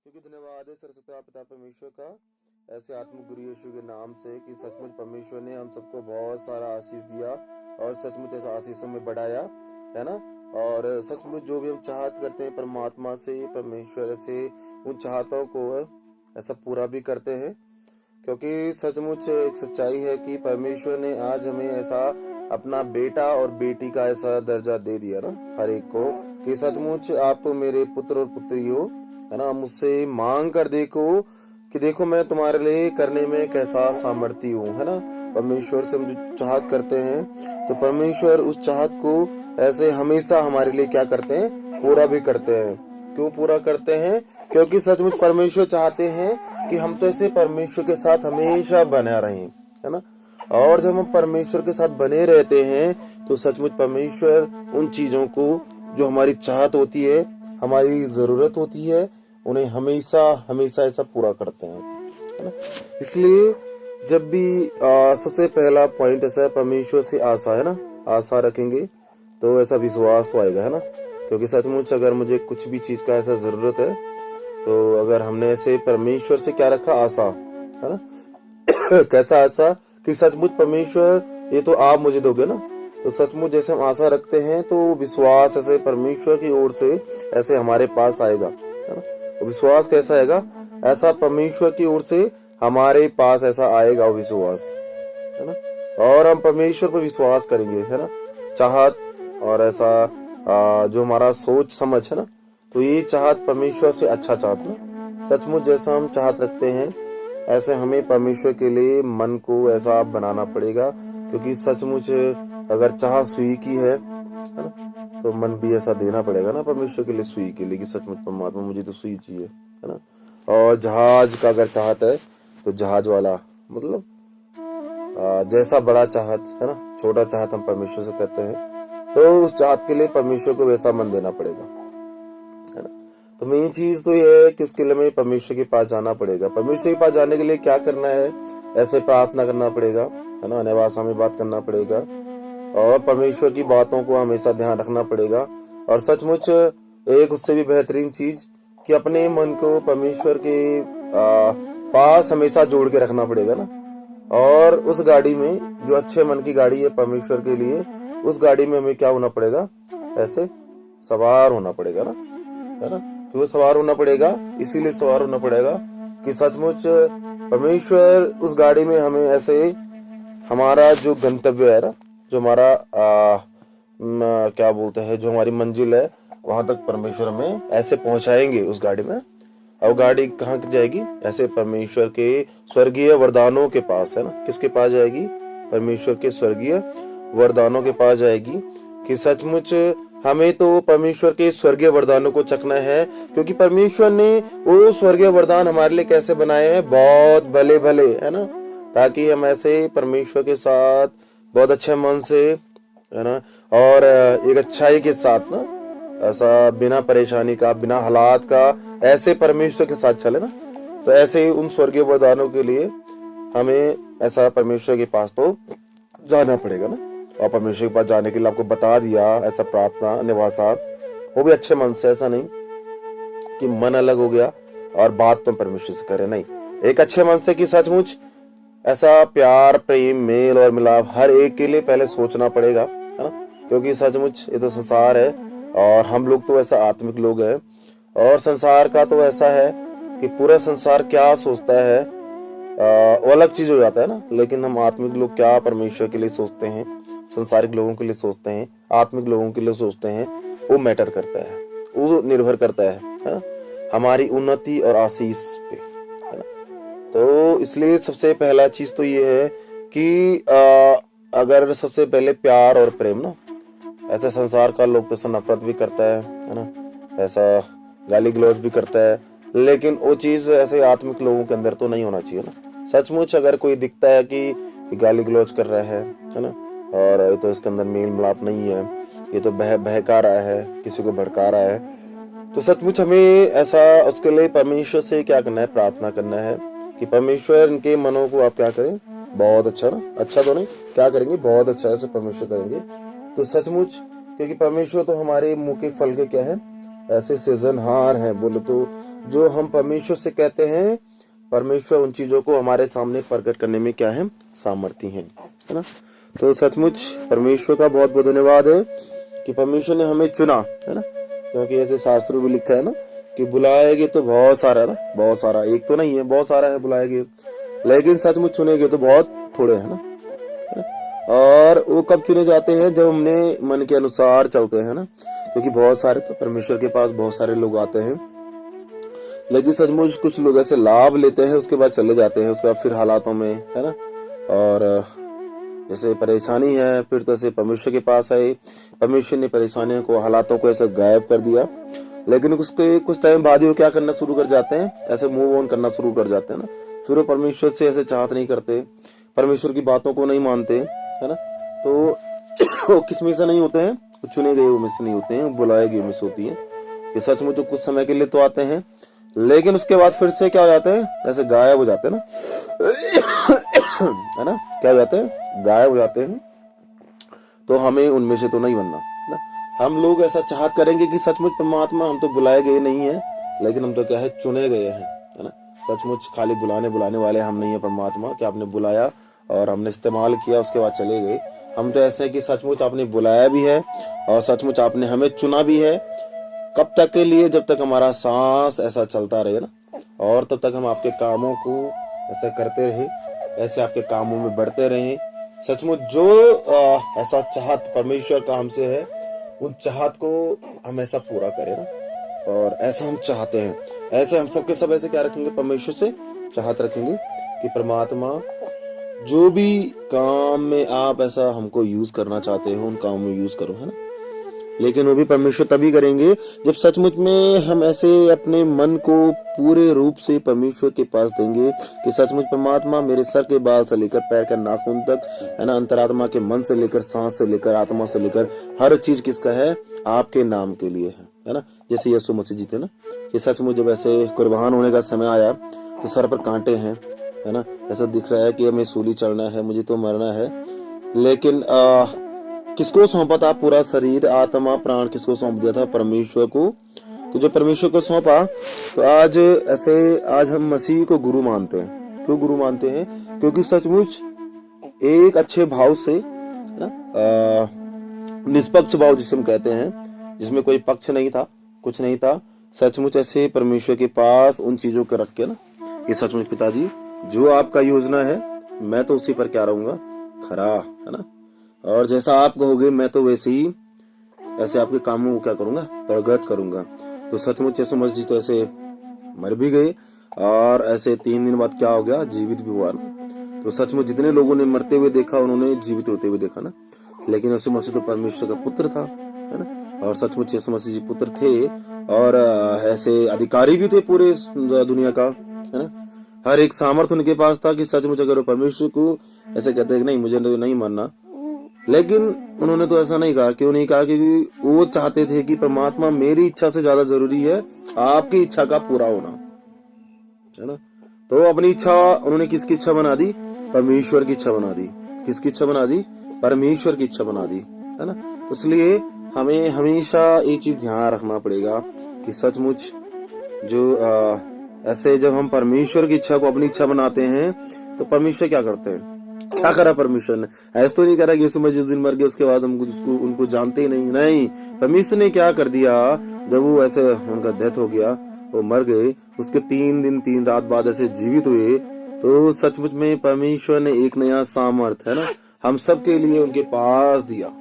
क्योंकि धन्यवाद है सरस्वती पिता परमेश्वर का ऐसे आत्मिक गुरु यीशु के नाम से कि सचमुच परमेश्वर ने हम सबको बहुत सारा आशीष दिया और सचमुच ऐसा आशीषों में बढ़ाया है ना। और सचमुच जो भी हम चाहत करते हैं परमात्मा से, परमेश्वर से उन चाहतों को ऐसा पूरा भी करते हैं, क्योंकि सचमुच एक सच्चाई है कि परमेश्वर ने आज हमें ऐसा अपना बेटा और बेटी का ऐसा दर्जा दे दिया ना हर एक को, कि सचमुच आप तो मेरे पुत्र और पुत्री हो, है ना। मुझसे मांग कर देखो कि देखो मैं तुम्हारे लिए करने में कैसा सामर्थ्य हूँ, है ना। परमेश्वर से हम जो चाहत करते हैं तो परमेश्वर उस चाहत को ऐसे हमेशा हमारे लिए क्या करते हैं, पूरा भी करते हैं। क्यों पूरा करते हैं? क्योंकि सचमुच परमेश्वर चाहते हैं कि हम तो ऐसे परमेश्वर के साथ हमेशा बना रहें, है ना। और जब हम परमेश्वर के साथ बने रहते हैं तो सचमुच परमेश्वर उन चीजों को जो हमारी चाहत होती है, हमारी जरूरत होती है, उन्हें हमेशा हमेशा ऐसा पूरा करते हैं, है ना। इसलिए जब भी सबसे पहला पॉइंट ऐसा है, परमेश्वर से आशा, है ना। आशा रखेंगे तो ऐसा विश्वास तो आएगा, है ना। क्योंकि सचमुच अगर मुझे कुछ भी चीज का ऐसा जरूरत है तो अगर हमने ऐसे परमेश्वर से क्या रखा, आशा, है ना। कैसा आशा कि सचमुच परमेश्वर ये तो आप मुझे दोगे ना। तो सचमुच जैसे हम आशा रखते हैं तो विश्वास ऐसे परमेश्वर की ओर से ऐसे हमारे पास आएगा, है ना। तो विश्वास कैसा आएगा? ऐसा परमेश्वर की ओर से हमारे पास ऐसा आएगा विश्वास, है ना। और हम परमेश्वर पर विश्वास करेंगे, है ना। चाहत और ऐसा जो हमारा सोच समझ है ना, तो ये चाहत परमेश्वर से अच्छा चाहत ना। सचमुच जैसा हम चाहत रखते हैं ऐसे हमें परमेश्वर के लिए मन को ऐसा बनाना पड़ेगा, क्योंकि सचमुच अगर चाह सुई की है ना, तो मन भी ऐसा देना पड़ेगा ना परमेश्वर के लिए सुई के लिए, कि सचमुच परमात्मा मुझे तो सुई चाहिए, है ना। और जहाज का अगर चाहत है तो जहाज वाला मतलब जैसा बड़ा चाहत है ना, छोटा चाहत हम परमेश्वर से कहते हैं, तो उस चाहत के लिए परमेश्वर को वैसा मन देना पड़ेगा, है ना। तो मेन चीज तो ये है कि उसके लिए हमें परमेश्वर के पास जाना पड़ेगा। परमेश्वर के पास जाने के लिए क्या करना है? ऐसे प्रार्थना करना पड़ेगा, है ना। अन्य भाषा में बात करना पड़ेगा और परमेश्वर की बातों को हमेशा ध्यान रखना पड़ेगा। और सचमुच एक उससे भी बेहतरीन चीज कि अपने मन को परमेश्वर के पास हमेशा जोड़ के रखना पड़ेगा ना। और उस गाड़ी में जो अच्छे मन की गाड़ी है परमेश्वर के लिए, उस गाड़ी में हमें क्या होना पड़ेगा? ऐसे सवार होना पड़ेगा ना, है ना। क्यों सवार होना पड़ेगा? इसीलिए सवार होना पड़ेगा कि सचमुच परमेश्वर उस गाड़ी में हमें ऐसे हमारा जो गंतव्य है ना, जो हमारा क्या बोलते हैं, जो हमारी मंजिल है, वहां तक परमेश्वर हमें ऐसे पहुंचाएंगे उस गाड़ी में। और गाड़ी कहाँ जाएगी? ऐसे परमेश्वर के स्वर्गीय वरदानों के पास, है ना। किसके पास जाएगी? परमेश्वर के स्वर्गीय वरदानों के पास जाएगी। कि सचमुच हमें तो परमेश्वर के स्वर्गीय वरदानों को चखना है, क्योंकि परमेश्वर ने वो स्वर्गीय वरदान हमारे लिए कैसे बनाए हैं? बहुत भले भले, है ना। ताकि हम ऐसे परमेश्वर के साथ बहुत अच्छे मन से, है ना, और एक अच्छाई के साथ ना, ऐसा बिना परेशानी का, बिना हालात का, ऐसे परमेश्वर के साथ चले ना। तो ऐसे ही उन स्वर्गीय वरदानों के लिए हमें ऐसा परमेश्वर के पास तो जाना पड़ेगा ना। और परमेश्वर के पास जाने के लिए आपको बता दिया ऐसा प्रार्थना निवासा, वो भी अच्छे मन से, ऐसा नहीं कि मन अलग हो गया और बात तो परमेश्वर से करे, नहीं, एक अच्छे मन से कि सचमुच ऐसा प्यार, प्रेम, मेल और मिलाप हर एक के लिए पहले सोचना पड़ेगा, है ना। क्योंकि सचमुच ये तो संसार है और हम लोग तो ऐसा आत्मिक लोग हैं। और संसार का तो ऐसा है कि पूरा संसार क्या सोचता है वो अलग चीज हो जाता है ना। लेकिन हम आत्मिक लोग क्या परमेश्वर के लिए सोचते हैं, संसारिक लोगों के लिए सोचते हैं, आत्मिक लोगों के लिए सोचते हैं, वो मैटर करता है, वो निर्भर करता है ना, हमारी उन्नति और आशीष पे, है ना। तो इसलिए सबसे पहला चीज तो ये है कि अगर सबसे पहले प्यार और प्रेम ना, ऐसे संसार का लोग तो ऐसा नफरत भी करता है ना, ऐसा गाली गलौज भी करता है, लेकिन वो चीज ऐसे आत्मिक लोगों के अंदर तो नहीं होना चाहिए ना। सचमुच अगर कोई दिखता है कि गाली गलौज कर रहा है ना, और ये तो इसके अंदर मेल मिलाप नहीं है, ये तो बहका रहा है, किसी को भड़का रहा है, तो सचमुच हमें ऐसा उसके लिए परमेश्वर से क्या करना है? प्रार्थना करना है कि परमेश्वर इनके मनों को आप क्या करें? बहुत अच्छा ना, अच्छा तो नहीं, क्या करेंगे? बहुत अच्छा ऐसे परमेश्वर करेंगे। तो सचमुच क्योंकि परमेश्वर तो हमारे मुंह के फल के क्या है? ऐसे सृजनहार हैं बोले तो, जो हम परमेश्वर से कहते हैं। परमेश्वर उन चीजों को हमारे सामने प्रकट करने में क्या है, सामर्थ्य है ना। तो सचमुच परमेश्वर का बहुत बहुत धन्यवाद है कि परमेश्वर ने हमें चुना, है ना। क्योंकि ऐसे शास्त्रों में लिखा है ना कि बुलाए गए तो बहुत सारा है ना, बहुत सारा, एक तो नहीं है, बहुत सारा है बुलाए गए, लेकिन सचमुच चुने गए तो बहुत थोड़े है ना। और वो कब चुने जाते हैं, जब हमने मन के अनुसार चलते हैं ना। क्योंकि बहुत सारे तो परमेश्वर के पास बहुत सारे लोग आते हैं, लेकिन सचमुच कुछ लोग ऐसे लाभ लेते हैं, उसके बाद चले जाते हैं, उसके बाद फिर हालातों में, है ना। और जैसे परेशानी है, फिर तो ऐसे परमेश्वर के पास आए, परमेश्वर ने परेशानियों को, हालातों को ऐसे गायब कर दिया, लेकिन उसके कुछ टाइम बाद ही वो क्या करना शुरू कर जाते हैं, ऐसे मूव ऑन करना शुरू कर जाते हैं ना। फिर वो परमेश्वर से ऐसे चाहत नहीं करते, परमेश्वर की बातों को नहीं मानते, है ना। तो वो किस में से नहीं होते हैं, चुने गए में से नहीं होते हैं, बुलाए गए में से होती है कि सचमुच तो कुछ समय के लिए तो आते हैं, लेकिन उसके बाद फिर से क्या हो जाते हैं, ऐसे गायब हो जाते हैं ना, है ना, क्या हो जाते हैं, गायब हो जाते हैं। तो हमें उनमें से तो नहीं बनना, है ना। हम लोग ऐसा चाहत करेंगे कि सचमुच परमात्मा हम तो बुलाए गए नहीं है, लेकिन हम तो क्या है, चुने गए हैं, है ना। सचमुच खाली बुलाने वाले हम नहीं है परमात्मा, कि आपने बुलाया और हमने इस्तेमाल किया, उसके बाद चले गए। हम तो ऐसे है कि सचमुच आपने बुलाया भी है और सचमुच आपने हमें चुना भी है। कब तक के लिए, जब तक हमारा सांस ऐसा चलता रहे ना, और तब तक हम आपके कामों को ऐसा करते रहे, ऐसे आपके कामों में बढ़ते रहे। सचमुच जो ऐसा चाहत परमेश्वर का हमसे है, उन चाहत को हम ऐसा पूरा करें ना, और ऐसा हम चाहते हैं। ऐसे हम सबके सब ऐसे क्या रखेंगे, परमेश्वर से चाहत रखेंगे कि परमात्मा जो भी काम में आप ऐसा हमको यूज करना चाहते हो, उन कामों में यूज करो, है ना। लेकिन वो भी परमेश्वर तभी करेंगे जब सचमुच में हम ऐसे अपने मन को पूरे रूप से परमेश्वर के पास देंगे कि सचमुच परमात्मा मेरे सर के बाल से लेकर पैर के नाखून तक, है ना, अंतरात्मा के मन से लेकर सांस से लेकर आत्मा से लेकर हर चीज किसका है, आपके नाम के लिए है ना। जैसे यीशु मसीह जी थे ना, कि सचमुच जब ऐसे कुर्बान होने का समय आया तो सर पर कांटे हैं, है ना, ऐसा दिख रहा है कि हमें सूली चढ़ना है, मुझे तो मरना है, लेकिन किसको सौंपा था पूरा शरीर, आत्मा, प्राण किसको सौंप दिया था, परमेश्वर को। तो जो परमेश्वर को सौंपा, तो आज ऐसे आज हम मसीह को गुरु मानते हैं। क्यों गुरु मानते हैं, क्योंकि सचमुच एक अच्छे भाव से, है ना, निष्पक्ष भाव जिसे हम कहते हैं, जिसमें कोई पक्ष नहीं था, कुछ नहीं था, सचमुच ऐसे परमेश्वर के पास उन चीजों को रख के ना, कि सचमुच पिताजी जो आपका योजना है, मैं तो उसी पर क्या रहूंगा, खरा, है ना। और जैसा आप कहोगे मैं तो वैसे ही ऐसे आपके कामों को क्या करूंगा, प्रकट करूंगा। तो सचमुच यीशु मसीह तो ऐसे मर भी गए और ऐसे 3 दिन बाद क्या हो गया, जीवित भी हुआ ना। तो सचमुच जितने लोगों ने मरते हुए देखा, उन्होंने जीवित होते हुए देखा ना, लेकिन यीशु मसीह तो परमेश्वर का पुत्र था, है ना। और सचमुच यीशु मसीह जी पुत्र थे और ऐसे अधिकारी भी थे पूरे दुनिया का, है ना। हर एक सामर्थ्य उनके पास था कि सचमुच अगर वो परमेश्वर को ऐसे कहते हैं कि नहीं मुझे नहीं मानना, लेकिन उन्होंने तो ऐसा नहीं कहा। क्यों नहीं कहा, क्योंकि वो चाहते थे कि परमात्मा मेरी इच्छा से ज्यादा जरूरी है आपकी इच्छा का पूरा होना, है ना। तो अपनी इच्छा उन्होंने किसकी इच्छा बना दी, परमेश्वर की इच्छा बना दी। किसकी इच्छा बना दी, परमेश्वर की इच्छा बना दी, है ना। तो इसलिए हमें हमेशा ये चीज ध्यान रखना पड़ेगा कि सचमुच जो ऐसे जब हम परमेश्वर की इच्छा को अपनी इच्छा बनाते हैं, तो परमेश्वर क्या करते हैं, क्या करा परमेश्वर ने, ऐसा तो नहीं करा कि यीशु मसीह जिस दिन मर गए उसके बाद हम उनको जानते ही नहीं। परमेश्वर ने क्या कर दिया, जब वो ऐसे उनका डेथ हो गया, वो मर गए, उसके 3 दिन 3 रात बाद ऐसे जीवित हुए, तो सचमुच में परमेश्वर ने एक नया सामर्थ, है ना, हम सबके लिए उनके पास दिया।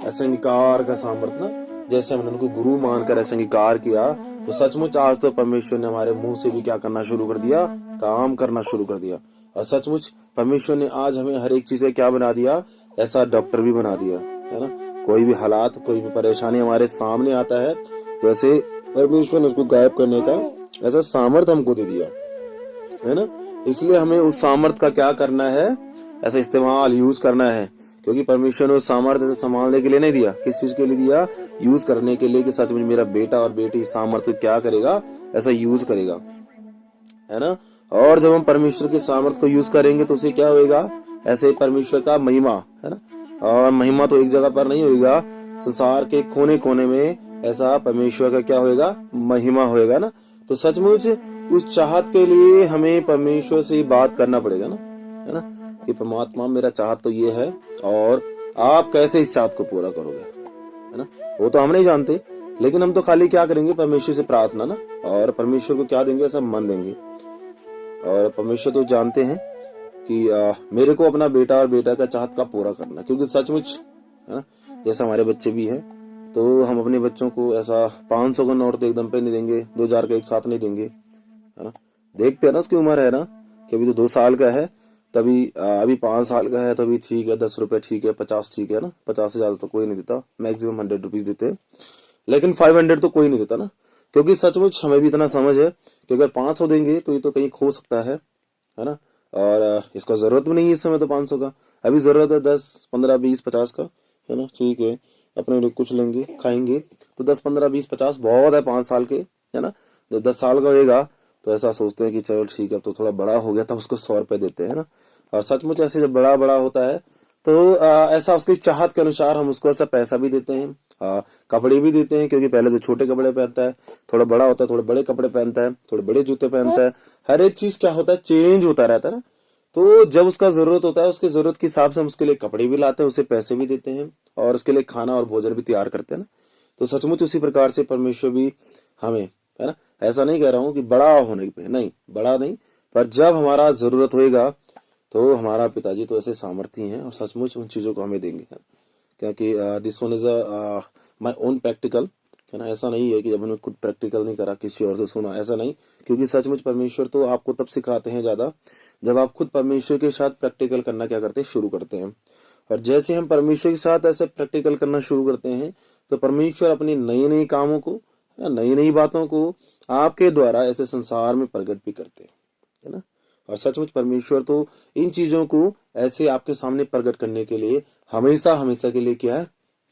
ऐसे अंगीकार का सामर्थ ना, जैसे हमने उनको गुरु मानकर ऐसे अंगीकार किया, तो सचमुच आज तो परमेश्वर ने हमारे मुंह से भी क्या करना शुरू कर दिया, काम करना शुरू कर दिया। और सचमुच परमेश्वर ने आज हमें हर एक चीज क्या बना दिया, ऐसा डॉक्टर भी बना दिया, है ना। कोई भी हालात, कोई भी परेशानी हमारे सामने आता है, वैसे परमेश्वर ने उसको गायब करने का ऐसा सामर्थ हमको दे दिया, है ना। इसलिए हमें उस सामर्थ का क्या करना है, ऐसा इस्तेमाल, यूज करना है। क्योंकि परमेश्वर ने उस सामर्थ्य से संभालने के लिए नहीं दिया, किस चीज के लिए दिया, यूज करने के लिए, कि सचमुच मेरा बेटा और बेटी इस सामर्थ्य क्या करेगा, ऐसा यूज करेगा, है ना। और जब हम परमेश्वर के सामर्थ्य को यूज करेंगे तो उसे क्या होएगा, ऐसे परमेश्वर का महिमा, है ना। और महिमा तो एक जगह पर नहीं होगा, संसार के कोने कोने में ऐसा परमेश्वर का क्या होएगा, महिमा होएगा ना। तो सचमुच उस चाहत के लिए हमें परमेश्वर से बात करना पड़ेगा ना, है ना, कि परमात्मा मेरा चाहत तो ये है और आप कैसे इस चाहत को पूरा करोगे, है ना। वो तो हम नहीं जानते, लेकिन हम तो खाली क्या करेंगे, परमेश्वर से प्रार्थना ना, और परमेश्वर को क्या देंगे, ऐसा मन देंगे। और परमेश्वर तो जानते हैं कि मेरे को अपना बेटा और बेटा का चाहत का पूरा करना, क्योंकि सचमुच है ना, जैसे हमारे बच्चे भी हैं, तो हम अपने बच्चों को ऐसा 500 का नोट तो एकदम पे नहीं देंगे, 2000 का एक साथ नहीं देंगे, है ना। देखते हैं ना उसकी उम्र है ना, कि अभी तो 2 साल का है, तभी अभी 5 साल का है, तभी ठीक है, 10 रुपए ठीक है, 50 ठीक है ना, 50 से ज्यादा तो कोई नहीं देता, मैक्सिमम 100 रुपीज देते हैं, लेकिन 500 तो कोई नहीं देता ना, क्योंकि सचमुच हमें भी इतना समझ है कि अगर 500 देंगे तो ये तो कहीं खो सकता है ना। और इसका जरूरत भी नहीं है इस समय तो 500 का, अभी जरूरत है 10 15 20 50 का, है ना। ठीक है, अपने लिए कुछ लेंगे खाएंगे, तो 10 15 20 50 बहुत है 5 साल के, है ना। जब 10 साल का होएगा तो ऐसा सोचते हैं कि चलो ठीक है, अब तो थोड़ा बड़ा हो गया, तब उसको 100 रुपए देते हैं ना। और सचमुच ऐसे जब बड़ा बड़ा होता है तो ऐसा उसकी चाहत के अनुसार हम उसको ऐसा पैसा भी देते हैं, कपड़े भी देते हैं, क्योंकि पहले तो छोटे कपड़े पहनता है, थोड़ा बड़ा होता है थोड़े बड़े कपड़े पहनता है, थोड़े बड़े जूते पहनता है, हर एक चीज क्या होता है, चेंज होता रहता है ना। तो जब उसका जरूरत होता है, उसकी जरूरत के हिसाब से हम उसके लिए कपड़े भी लाते हैं, उसे पैसे भी देते हैं, और उसके लिए खाना और भोजन भी तैयार करते हैं ना। तो सचमुच उसी प्रकार से परमेश्वर भी हमें, है ना, ऐसा नहीं कह रहा हूं कि बड़ा होने पे नहीं, बड़ा नहीं, पर जब हमारा जरूरत होएगा तो हमारा पिताजी तो ऐसे सामर्थ्य हैं और सचमुच उन चीजों को हमें देंगे, क्योंकि this one is my own practical, है ना। ऐसा नहीं है कि जब हमने खुद प्रैक्टिकल नहीं करा, किसी और से सुना, ऐसा नहीं, क्योंकि सचमुच परमेश्वर तो आपको तब सिखाते हैं ज्यादा जब आप खुद परमेश्वर के साथ प्रैक्टिकल करना क्या करते हैं, शुरू करते हैं। और जैसे हम परमेश्वर के साथ ऐसे प्रैक्टिकल करना शुरू करते हैं तो परमेश्वर अपनी नई नई कामों को, नई नई बातों को आपके द्वारा ऐसे संसार में प्रकट भी करते हैं, है ना। और सचमुच परमेश्वर तो इन चीजों को ऐसे आपके सामने प्रकट करने के लिए हमेशा हमेशा के लिए क्या है,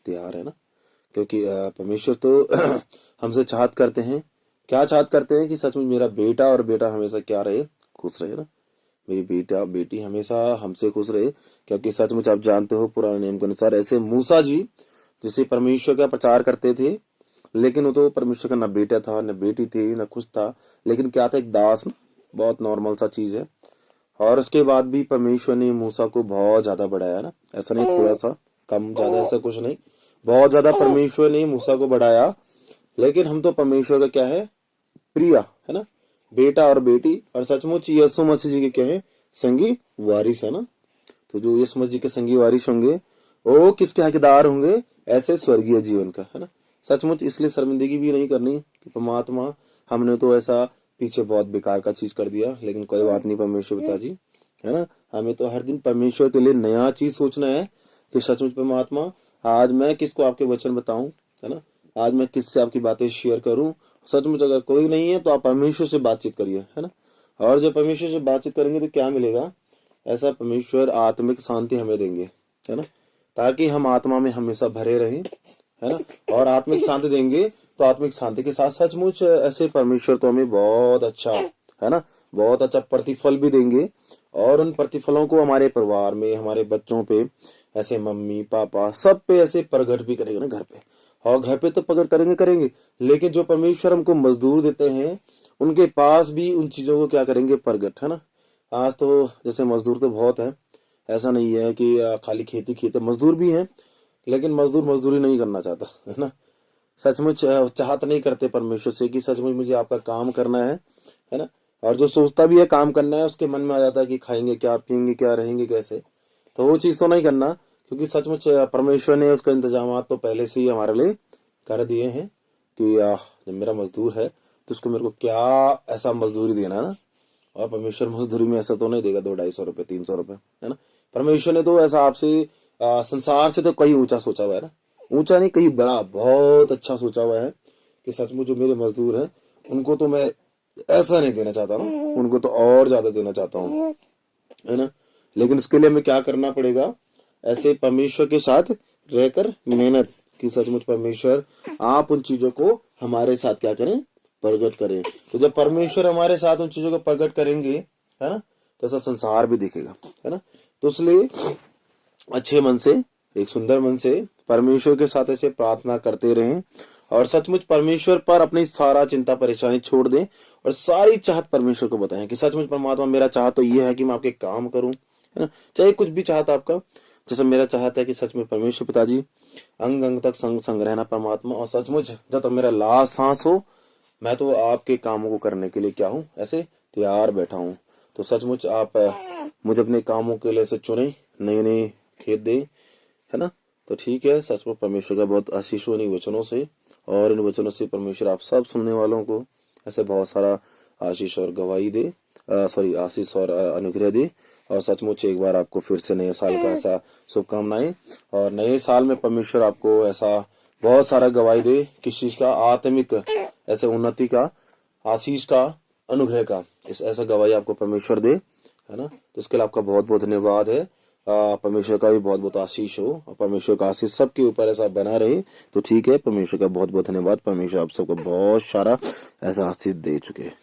तैयार है ना। क्योंकि परमेश्वर तो हमसे चाहत करते हैं, क्या चाहत करते हैं कि सचमुच मेरा बेटा और बेटा हमेशा क्या रहे, खुश रहे ना, मेरी बेटा बेटी हमेशा हमसे खुश रहे। क्योंकि सचमुच आप जानते हो पुराने नियम के अनुसार ऐसे मूसा जी जिसे परमेश्वर का प्रचार करते थे, लेकिन वो तो परमेश्वर का न बेटा था न बेटी थी न कुछ था, लेकिन क्या था, एक दास, बहुत नॉर्मल सा चीज है। और उसके बाद भी परमेश्वर ने मूसा को बहुत ज्यादा बढ़ाया ना, ऐसा नहीं थोड़ा सा कम ज्यादा, ऐसा कुछ नहीं, बहुत ज्यादा परमेश्वर ने मूसा को बढ़ाया। लेकिन हम तो परमेश्वर का क्या है, प्रिया, है ना, बेटा और बेटी, और सचमुच यीशु मसीह जी के क्या है, संगी वारिस, है ना। तो जो यीशु मसीह जी के संगी वारिस होंगे वो किसके हकदार होंगे, ऐसे स्वर्गीय जीवन का, है ना। सचमुच इसलिए शर्मिंदगी भी नहीं करनी कि परमात्मा हमने तो ऐसा पीछे बहुत बेकार का चीज कर दिया, लेकिन कोई बात नहीं परमेश्वर पिताजी, है ना। हमें तो हर दिन परमेश्वर के लिए नया चीज सोचना है कि सचमुच परमात्मा आज मैं किसको आपके वचन बताऊं, है ना, आज मैं किससे आपकी बातें शेयर करूं। सचमुच अगर कोई नहीं है तो आप परमेश्वर से बातचीत करिए, है ना। और जब परमेश्वर से बातचीत करेंगे तो क्या मिलेगा, ऐसा परमेश्वर आत्मिक शांति हमें देंगे, है ना, ताकि हम आत्मा में हमेशा भरे रहें, है ना। और आत्मिक शांति देंगे तो आत्मिक शांति के साथ सचमुच ऐसे परमेश्वर तो हमें बहुत अच्छा, है ना, बहुत अच्छा प्रतिफल भी देंगे। और उन प्रतिफलों को हमारे परिवार में, हमारे बच्चों पे, ऐसे मम्मी पापा सब पे ऐसे प्रकट भी करेंगे ना घर पे। और घर पे तो प्रकट करेंगे करेंगे, लेकिन जो परमेश्वर हमको मजदूर देते हैं उनके पास भी उन चीजों को क्या करेंगे, प्रकट, है ना। आज तो जैसे मजदूर तो बहुत है, ऐसा नहीं है कि खाली खेती खेती, मजदूर भी हैं, लेकिन मजदूर मजदूरी नहीं करना चाहता, है ना। सचमुच चाहत नहीं करते परमेश्वर से कि सचमुच मुझे आपका काम करना है ना। और जो सोचता भी है काम करना है, उसके मन में आ जाता है कि खाएंगे क्या, पियेंगे क्या, रहेंगे कैसे, तो वो चीज तो नहीं करना। क्योंकि सचमुच परमेश्वर ने उसका इंतजाम तो पहले से ही हमारे लिए कर दिए हैं कि जब मेरा मजदूर है तो उसको मेरे को क्या ऐसा मजदूरी देना है ना। और परमेश्वर मजदूरी में ऐसा तो नहीं देगा 200-250 रुपए 300 रुपए, है ना। परमेश्वर ने तो ऐसा आपसे संसार से तो कहीं ऊंचा सोचा हुआ है ना, ऊंचा नहीं कहीं बड़ा, बहुत अच्छा सोचा हुआ है कि सचमुच जो मेरे मजदूर हैं उनको तो मैं ऐसा नहीं देना चाहता ना, उनको तो और ज्यादा देना चाहता हूँ, है ना। लेकिन उसके लिए हमें क्या करना पड़ेगा, ऐसे परमेश्वर के साथ रहकर मेहनत की, सचमुच परमेश्वर आप उन चीजों को हमारे साथ क्या करें, प्रकट करें। तो जब परमेश्वर हमारे साथ उन चीजों को प्रकट करेंगे, है ना, तो ऐसा संसार भी दिखेगा, है ना। तो इसलिए अच्छे मन से, एक सुंदर मन से परमेश्वर के साथ ऐसे प्रार्थना करते रहें और सचमुच परमेश्वर पर अपनी सारा चिंता परेशानी छोड़ दें और सारी चाहत परमेश्वर को बताएं कि सचमुच परमात्मा मेरा चाहत तो ये है कि मैं आपके काम करूं, है ना, चाहे कुछ भी चाहत आपका। जैसे मेरा चाहत है कि सच में परमेश्वर पिताजी अंग अंग तक संग संग रहना परमात्मा, और सचमुच जब तक मेरा लास्ट सांस हो मैं तो आपके कामों को करने के लिए क्या हूँ, ऐसे तैयार बैठा हूँ। तो सचमुच आप मुझे अपने कामों के लिए से चुने, नए नए खेत दे, है ना। तो ठीक है, सच में परमेश्वर का बहुत आशीष हो इन वचनों से, और इन वचनों से परमेश्वर आप सब सुनने वालों को ऐसे बहुत सारा आशीष और गवाही दे, सॉरी आशीष और अनुग्रह दे। और सचमुच एक बार आपको फिर से नए साल का ऐसा शुभकामनाएं, और नए साल में परमेश्वर आपको ऐसा बहुत सारा गवाही दे, किस चीज का, आत्मिक ऐसे उन्नति का, आशीष का, अनुग्रह का, इस ऐसा गवाही आपको परमेश्वर दे, है ना। तो इसके लिए आपका बहुत बहुत धन्यवाद है। परमेश्वर का भी बहुत बहुत आशीष हो, और परमेश्वर का आशीष सबके ऊपर ऐसा बना रहे। तो ठीक है, परमेश्वर का बहुत बहुत धन्यवाद। परमेश्वर आप सबको बहुत सारा ऐसा आशीष दे चुके हैं।